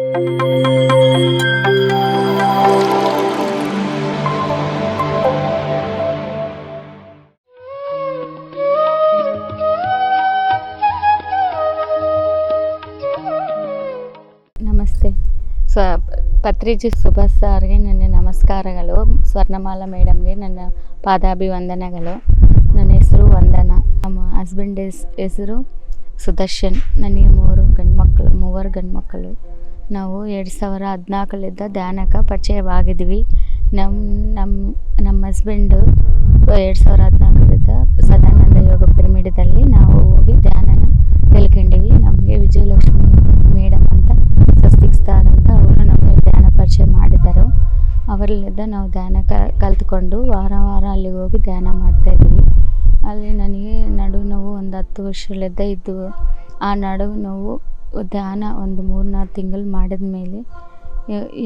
ನಮಸ್ತೆ. ಪತ್ರಿಜಿ ಸುಭಾಷ್ ಸಾರ್ಗೆ ನನ್ನ ನಮಸ್ಕಾರಗಳು. ಸ್ವರ್ಣಮಾಲಾ ಮೇಡಮ್ಗೆ ನನ್ನ ಪಾದಾಭಿವಂದನೆಗಳು. ನನ್ನ ಹೆಸರು ವಂದನಾ. ನಮ್ಮ ಹಸ್ಬೆಂಡ್ ಹೆಸರು ಸುದರ್ಶನ್. ನನಗೆ ಮೂವರು ಗಂಡು ನಾವು 2014 ಧ್ಯಾನಕ್ಕೆ ಪರಿಚಯವಾಗಿದ್ವಿ. ನಮ್ಮ ಹಸ್ಬೆಂಡು 2014 ಸದಾನಂದ ಯೋಗ ಪಿರಮಿಡದಲ್ಲಿ ನಾವು ಹೋಗಿ ಧ್ಯಾನನ ತಿಳ್ಕೊಂಡಿವಿ. ನಮಗೆ ವಿಜಯಲಕ್ಷ್ಮಿ ಮೇಡಮ್ ಅಂತ ಸ್ವಸ್ತಿಕ್ಸ್ತಾರ್ ಅಂತ ಅವರು ನಮಗೆ ಧ್ಯಾನ ಪರಿಚಯ ಮಾಡಿದರು. ಅವರಲ್ಲಿದ್ದ ನಾವು ಧ್ಯಾನ ಕಲ್ತ್ಕೊಂಡು ವಾರ ಅಲ್ಲಿಗೆ ಹೋಗಿ ಧ್ಯಾನ ಮಾಡ್ತಾಯಿದ್ವಿ. ಅಲ್ಲಿ ನನಗೆ ನಡುವು ನೋವು ಒಂದು 10 ವರ್ಷಗಳಿಂದ ಇದ್ದು, ಆ ನಡುವು ನೋವು ಧ್ಯಾನ ಒಂದು 3-4 ತಿಂಗಳು ಮಾಡಿದ ಮೇಲೆ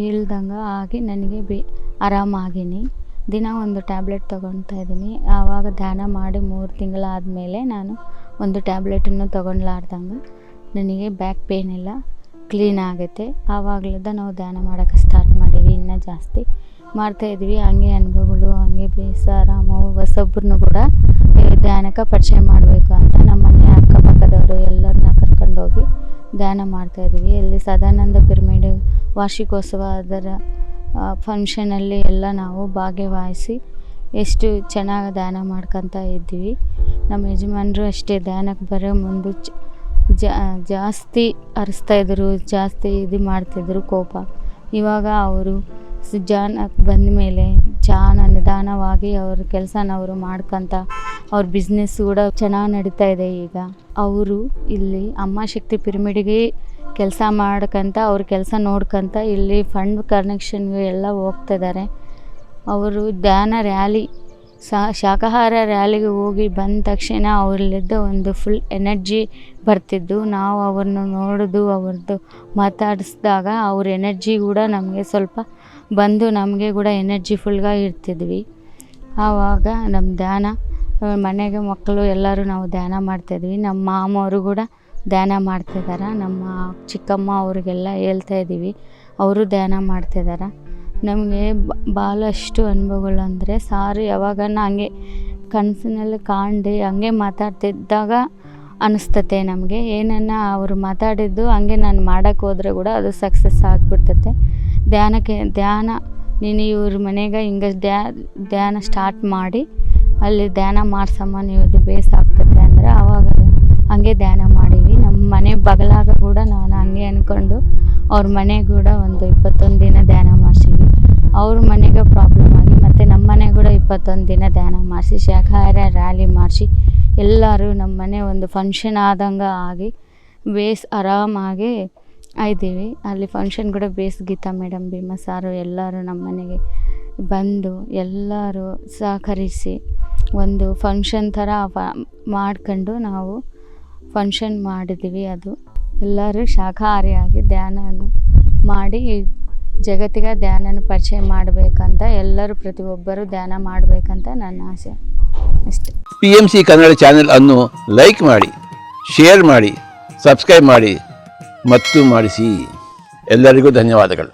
ಇಳ್ದಂಗೆ ಆಗಿ ನನಗೆ ಆರಾಮಾಗೀನಿ. ದಿನ ಒಂದು ಟ್ಯಾಬ್ಲೆಟ್ ತೊಗೊಳ್ತಾ ಇದ್ದೀನಿ. ಆವಾಗ ಧ್ಯಾನ ಮಾಡಿ 3 ತಿಂಗಳಾದಮೇಲೆ ನಾನು ಒಂದು ಟ್ಯಾಬ್ಲೆಟನ್ನು ತೊಗೊಳ್ಲಾರ್ದಂಗೆ ನನಗೆ ಬ್ಯಾಕ್ ಪೇನ್ ಎಲ್ಲ ಕ್ಲೀನ್ ಆಗೈತೆ. ಆವಾಗಲಿಂದ ನಾವು ಧ್ಯಾನ ಮಾಡೋಕ್ಕೆ ಸ್ಟಾರ್ಟ್ ಮಾಡೀವಿ. ಇನ್ನೂ ಜಾಸ್ತಿ ಮಾಡ್ತಾಯಿದ್ವಿ. ಹಂಗೆ ಅನುಭವಗಳು, ಹಂಗೆ ಬೇಸರ, ಹೊಸೊಬ್ಬರನ್ನು ಕೂಡ ಧ್ಯಾನಕ್ಕೆ ಪರಿಚಯ ಮಾಡಬೇಕು ಅಂತ ನಮ್ಮ ಮನೆ ಅಕ್ಕಪಕ್ಕದವರು ಎಲ್ಲರನ್ನ ಕರ್ಕೊಂಡೋಗಿ ಧ್ಯಾನ ಮಾಡ್ತಾಯಿದ್ವಿ. ಇಲ್ಲಿ ಸದಾನಂದ ಪಿರಮಿಡ್ ವಾರ್ಷಿಕೋತ್ಸವ ಅದರ ಫಂಕ್ಷನಲ್ಲಿ ಎಲ್ಲ ನಾವು ಭಾಗವಹಿಸಿ ಎಷ್ಟು ಚೆನ್ನಾಗಿ ಧ್ಯಾನ ಮಾಡ್ಕೊತ ಇದ್ವಿ. ನಮ್ಮ ಯಜಮಾನರು ಅಷ್ಟೇ ಧ್ಯಾನಕ್ಕೆ ಬರೋ ಮುಂದೆ ಜಾಸ್ತಿ ಅರಿಸ್ತಾಯಿದ್ರು, ಜಾಸ್ತಿ ಇದು ಮಾಡ್ತಿದ್ರು ಕೋಪ. ಇವಾಗ ಅವರು ಧ್ಯಾನಕ್ಕೆ ಬಂದ ಮೇಲೆ ನಿಧಾನವಾಗಿ ಅವ್ರ ಕೆಲಸನ ಅವರು ಮಾಡ್ಕೊತ ಅವ್ರ ಬಿಸ್ನೆಸ್ ಕೂಡ ಚೆನ್ನಾಗಿ ನಡೀತಾ ಇದೆ. ಈಗ ಅವರು ಇಲ್ಲಿ ಅಮ್ಮ ಶಕ್ತಿ ಪಿರಮಿಡ್ಗೆ ಕೆಲಸ ಮಾಡ್ಕೊಂತ ಅವ್ರ ಕೆಲಸ ನೋಡ್ಕೊತ ಇಲ್ಲಿ ಫಂಡ್ ಕನೆಕ್ಷನ್ಗೆ ಎಲ್ಲ ಹೋಗ್ತಿದ್ದಾರೆ. ಅವರು ಧ್ಯಾನ ರ್ಯಾಲಿ ಶಾಕಾಹಾರ ರ್ಯಾಲಿಗೆ ಹೋಗಿ ಬಂದ ತಕ್ಷಣ ಅವರಲ್ಲಿದ್ದ ಒಂದು ಫುಲ್ ಎನರ್ಜಿ ಬರ್ತಿದ್ದು. ನಾವು ಅವ್ರನ್ನ ನೋಡೋದು, ಅವ್ರದ್ದು ಮಾತಾಡಿಸಿದಾಗ ಅವ್ರ ಎನರ್ಜಿ ಕೂಡ ನಮಗೆ ಸ್ವಲ್ಪ ಬಂದು ನಮಗೆ ಕೂಡ ಎನರ್ಜಿ ಫುಲ್ಗಾಗಿ ಇರ್ತಿದ್ವಿ. ಆವಾಗ ನಮ್ಮ ಧ್ಯಾನ ಮನೆಗೆ ಮಕ್ಕಳು ಎಲ್ಲರೂ ನಾವು ಧ್ಯಾನ ಮಾಡ್ತಾಯಿದ್ವಿ. ನಮ್ಮ ಮಾಮವರು ಕೂಡ ಧ್ಯಾನ ಮಾಡ್ತಿದ್ದಾರೆ. ನಮ್ಮ ಚಿಕ್ಕಮ್ಮ ಅವ್ರಿಗೆಲ್ಲ ಹೇಳ್ತಾಯಿದ್ದೀವಿ, ಅವರು ಧ್ಯಾನ ಮಾಡ್ತಿದ್ದಾರೆ. ನಮಗೆ ಭಾಳಷ್ಟು ಅನುಭವಗಳು ಅಂದರೆ ಸಾರು ಯಾವಾಗನ ಹಂಗೆ ಕನಸಿನಲ್ಲಿ ಕಾಣಿ ಹಂಗೆ ಮಾತಾಡ್ತಿದ್ದಾಗ ಅನ್ನಿಸ್ತತೆ ನಮಗೆ. ಏನನ್ನ ಅವರು ಮಾತಾಡಿದ್ದು ಹಂಗೆ ನಾನು ಮಾಡೋಕ್ಕೆ ಹೋದರೆ ಕೂಡ ಅದು ಸಕ್ಸಸ್ ಆಗಿಬಿಡ್ತತೆ. ಧ್ಯಾನ ನೀನು ಇವ್ರ ಮನೆಗೆ ಹಿಂಗೆ ಧ್ಯಾನ ಸ್ಟಾರ್ಟ್ ಮಾಡಿ ಅಲ್ಲಿ ಧ್ಯಾನ ಮಾಡ್ಸಮ್ಮ, ನೀವು ಇದು ಬೇಸ್ ಆಗ್ತದೆ ಅಂದರೆ ಆವಾಗ ಹಂಗೆ ಧ್ಯಾನ ಮಾಡೀವಿ. ನಮ್ಮ ಮನೆ ಬಗಲಾಗ ಕೂಡ ನಾನು ಹಂಗೆ ಅಂದ್ಕೊಂಡು ಅವ್ರ ಮನೆಗೆ ಕೂಡ ಒಂದು 21 ದಿನ ಧ್ಯಾನ ಮಾಡಿಸಿವಿ. ಅವ್ರ ಮನೆಗೆ ಪ್ರಾಬ್ಲಮ್ ಆಗಿ ಮತ್ತು ನಮ್ಮ ಮನೆಗೆ ಕೂಡ 21 ದಿನ ಧ್ಯಾನ ಮಾಡಿಸಿ ಶಾಖಾಹಾರ ರ್ಯಾಲಿ ಮಾಡಿಸಿ ಎಲ್ಲರೂ ನಮ್ಮ ಮನೆ ಒಂದು ಫಂಕ್ಷನ್ ಆದಂಗೆ ಆಗಿ ಬೇಸ್ ಆರಾಮಾಗಿ ಇದ್ದೀವಿ. ಅಲ್ಲಿ ಫಂಕ್ಷನ್ ಕೂಡ ಬೇಸ್ ಗೀತಾ ಮೇಡಮ್, ಭೀಮಾ ಸಾರು ಎಲ್ಲರೂ ನಮ್ಮ ಮನೆಗೆ ಬಂದು ಎಲ್ಲರೂ ಸಹಕರಿಸಿ ಒಂದು ಫಂಕ್ಷನ್ ಥರ ಮಾಡ್ಕೊಂಡು ನಾವು ಫಂಕ್ಷನ್ ಮಾಡಿದ್ದೀವಿ. ಅದು ಎಲ್ಲರೂ ಶಾಖಾಹಾರಿಯಾಗಿ ಧ್ಯಾನವನ್ನು ಮಾಡಿ ಜಗತ್ತಿಗೆ ಧ್ಯಾನನ ಪರಿಚಯ ಮಾಡಬೇಕಂತ ಎಲ್ಲರೂ ಪ್ರತಿಯೊಬ್ಬರು ಧ್ಯಾನ ಮಾಡಬೇಕಂತ ನನ್ನ ಆಸೆ ಅಷ್ಟೇ. PMC ಕನ್ನಡ ಚಾನೆಲ್ ಅನ್ನು ಲೈಕ್ ಮಾಡಿ, ಶೇರ್ ಮಾಡಿ, ಸಬ್ಸ್ಕ್ರೈಬ್ ಮಾಡಿ ಮತ್ತು ಮಾಡಿಸಿ. ಎಲ್ಲರಿಗೂ ಧನ್ಯವಾದಗಳು.